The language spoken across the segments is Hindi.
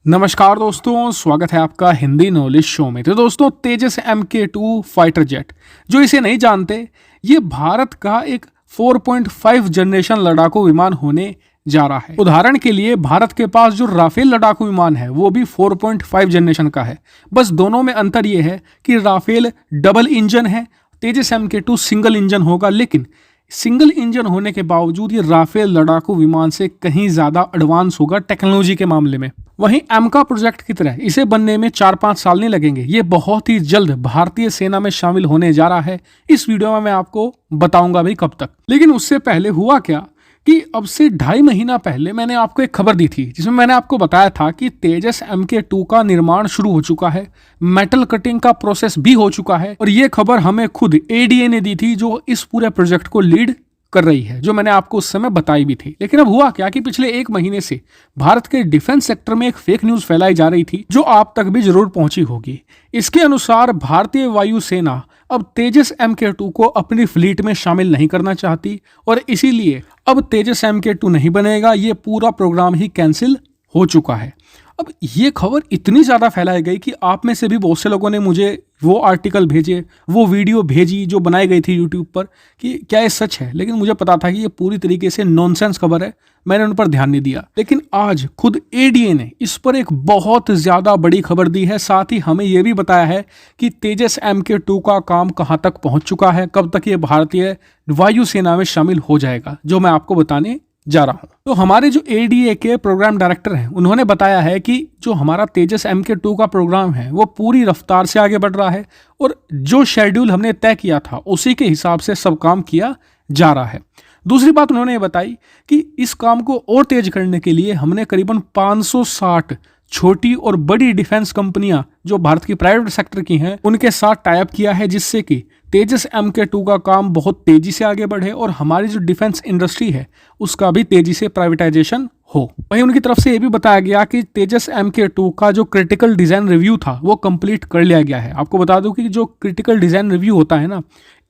नमस्कार दोस्तों, स्वागत है आपका हिंदी नॉलेज शो में। तो दोस्तों, तेजस MK2 फाइटर जेट, जो इसे नहीं जानते, ये भारत का एक 4.5 जनरेशन लड़ाकू विमान होने जा रहा है। उदाहरण के लिए भारत के पास जो राफेल लड़ाकू विमान है वो भी 4.5 जनरेशन का है। बस दोनों में अंतर ये है कि राफेल डबल इंजन है, तेजस MK2 सिंगल इंजन होगा। लेकिन सिंगल इंजन होने के बावजूद ये राफेल लड़ाकू विमान से कहीं ज्यादा एडवांस होगा टेक्नोलॉजी के मामले में। वहीं एमका प्रोजेक्ट की तरह इसे बनने में 4-5 साल नहीं लगेंगे। ये बहुत ही जल्द भारतीय सेना में शामिल होने जा रहा है। इस वीडियो में मैं आपको बताऊंगा भाई कब तक। लेकिन उससे पहले हुआ क्या कि अब से 2.5 महीना पहले मैंने आपको एक खबर दी थी, जिसमें मैंने आपको बताया था कि तेजस MK2 का निर्माण शुरू हो चुका है, मेटल कटिंग का प्रोसेस भी हो चुका है। और ये खबर हमें खुद ADA ने दी थी, जो इस पूरे प्रोजेक्ट को लीड कर रही है, जो मैंने आपको उस समय बताई भी थी। लेकिन अब हुआ क्या कि पिछले 1 महीने से भारत के डिफेंस सेक्टर में एक फेक न्यूज फैलाई जा रही थी, जो आप तक भी जरूर पहुंची होगी। इसके अनुसार भारतीय वायुसेना अब तेजस MK2 को अपनी फ्लीट में शामिल नहीं करना चाहती और इसीलिए अब तेजस MK2 नहीं बनेगा। ये पूरा प्रोग्राम ही कैंसिल हो चुका है। अब ये खबर इतनी ज़्यादा फैलाई गई कि आप में से भी बहुत से लोगों ने मुझे वो आर्टिकल भेजे, वो वीडियो भेजी जो बनाई गई थी यूट्यूब पर कि क्या ये सच है। लेकिन मुझे पता था कि ये पूरी तरीके से नॉनसेंस खबर है, मैंने उन पर ध्यान नहीं दिया। लेकिन आज खुद ADA ने इस पर एक बहुत ज़्यादा बड़ी खबर दी है। साथ ही हमें ये भी बताया है कि तेजस MK2 का काम कहाँ तक पहुँच चुका है, कब तक ये भारतीय वायुसेना में शामिल हो जाएगा, जो मैं आपको बताने जा रहा हूं। तो हमारे जो ADA के प्रोग्राम डायरेक्टर हैं, उन्होंने बताया है कि जो हमारा तेजस MK2 का प्रोग्राम है वो पूरी रफ्तार से आगे बढ़ रहा है और जो शेड्यूल हमने तय किया था उसी के हिसाब से सब काम किया जा रहा है। दूसरी बात उन्होंने ये बताई कि इस काम को और तेज करने के लिए हमने करीबन 560 छोटी और बड़ी डिफेंस कंपनियां जो भारत की प्राइवेट सेक्टर की हैं उनके साथ टाई अप किया है, जिससे कि तेजस MK2 का काम बहुत तेजी से आगे बढ़े और हमारी जो डिफेंस इंडस्ट्री है उसका भी तेजी से प्राइवेटाइजेशन हो। वहीं उनकी तरफ से ये भी बताया गया कि तेजस MK2 का जो क्रिटिकल डिजाइन रिव्यू था वो कंप्लीट कर लिया गया है। आपको बता दूं कि जो क्रिटिकल डिजाइन रिव्यू होता है ना,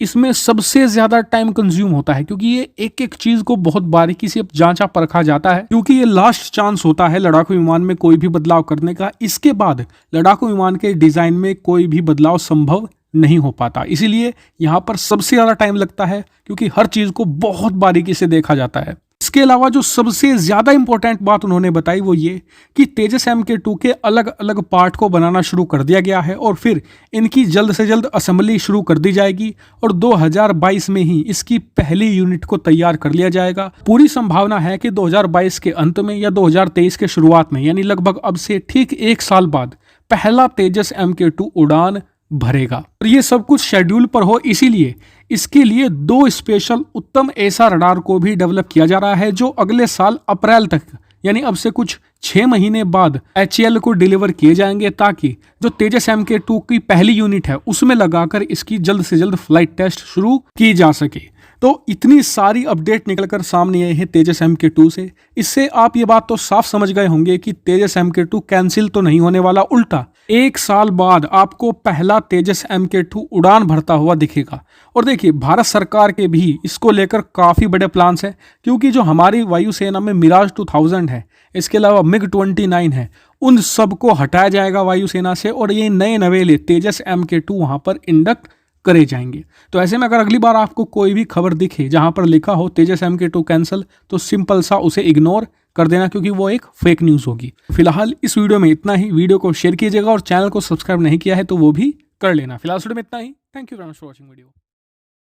इसमें सबसे ज्यादा टाइम कंज्यूम होता है, क्योंकि ये एक एक चीज को बहुत बारीकी से जांचा परखा जाता है, क्योंकि ये लास्ट चांस होता है लड़ाकू विमान में कोई भी बदलाव करने का। इसके बाद लड़ाकू विमान के डिजाइन में कोई भी बदलाव संभव नहीं हो पाता। इसीलिए यहाँ पर सबसे ज्यादा टाइम लगता है, क्योंकि हर चीज को बहुत बारीकी से देखा जाता है। इसके अलावा जो सबसे ज्यादा इंपॉर्टेंट बात उन्होंने बताई वो ये कि तेजस MK2 के अलग अलग पार्ट को बनाना शुरू कर दिया गया है और फिर इनकी जल्द से जल्द असेंबली शुरू कर दी जाएगी और 2022 में ही इसकी पहली यूनिट को तैयार कर लिया जाएगा। पूरी संभावना है कि 2022 के अंत में या 2023 के शुरुआत में, यानी लगभग अब से ठीक 1 साल बाद, पहला तेजस MK2 उड़ान भरेगा। और ये सब कुछ शेड्यूल पर हो, इसीलिए इसके लिए 2 स्पेशल उत्तम ऐसा रडार को भी डेवलप किया जा रहा है, जो अगले साल अप्रैल तक, यानी अब से कुछ 6 महीने बाद HAL को डिलीवर किए जाएंगे, ताकि जो तेजस MK2 की पहली यूनिट है उसमें लगाकर इसकी जल्द से जल्द फ्लाइट टेस्ट शुरू की जा सके। तो इतनी सारी अपडेट निकलकर सामने आए हैं तेजस MK2 से। इससे आप ये बात तो साफ समझ गए होंगे कि तेजस MK2 कैंसिल तो नहीं होने वाला, उल्टा 1 साल बाद आपको पहला तेजस MK2 उड़ान भरता हुआ दिखेगा। और देखिए, भारत सरकार के भी इसको लेकर काफ़ी बड़े प्लान्स हैं, क्योंकि जो हमारी वायुसेना में मिराज 2000 है, इसके अलावा MiG-29 है, उन सबको हटाया जाएगा वायुसेना से और ये नए नवेले तेजस MK2 वहाँ पर इंडक्ट करे जाएंगे। तो ऐसे में अगर अगली बार आपको कोई भी खबर दिखे जहां पर लिखा हो तेजस MK2 कैंसल, तो सिंपल सा उसे इग्नोर कर देना, क्योंकि वो एक फेक न्यूज़ होगी। फिलहाल इस वीडियो में इतना ही। वीडियो को शेयर कीजिएगा और चैनल को सब्सक्राइब नहीं किया है तो वो भी कर लेना। फिलहाल इस वीडियो में इतना ही। Thank you very much for watching video.